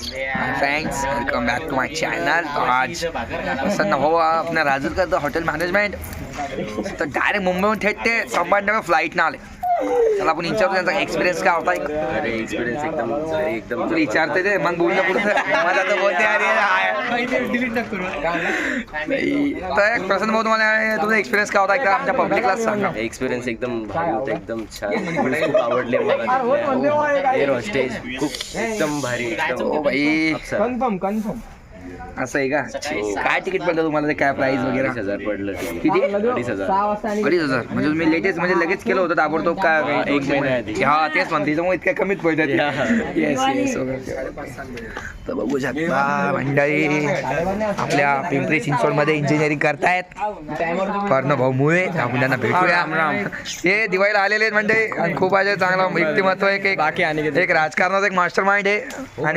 Friends welcome back to my channel. तो आज प्रसन्न भाऊ अपना राजूर का हॉटेल मॅनेजमेंट तर डायरेक्ट मुंबईहून थेट ते संभाजीनगर फ्लाईटनं आले। चला आपण विचारतो त्यांचा एक्सपिरियन्स काय होता। अरे एक्सपिरियन्स एकदम तुला विचारते ते मग बोलणं पुढचं मला तर बोलते अरे डिलीट नको तर प्रसन्न भाऊ तुम्हाला तुझा एक्सपिरियन्स काय होता एकदा आमच्या पब्लिकला सांगा। एक्सपिरियन्स एकदम भारी होता, एकदम छान, खूप आवडले मला। एअर हॉस्टेज खूप एकदम भारी, ओ भाई कन्फर्म असं आहे का? काय तिकीट पडलं तुम्हाला, ते काय प्राइस वगैरे? 2,000 पडलं तिकीट। किती? 2,500 2,500 म्हणजे तुम्ही लेटेस्ट म्हणजे लगेच केलं होतं ताबडतोब काय? एक महिना आधी। हा तेच म्हणते त्याच्यामुळे इतक्या कमीत पडतात। येस येस तर बघू शकता मंडळी आपल्या पिंपरी चिंचवडमध्ये इंजिनिअरिंग करतायत कर्ण भाऊ मुळे। आपण त्यांना भेटूया। ते दिवाळीला आलेले आहेत मंडळी आणि खूप अजय चांगला व्यक्तिमत्व आहे, एक राजकारणाचा एक मास्टर माइंड आहे आणि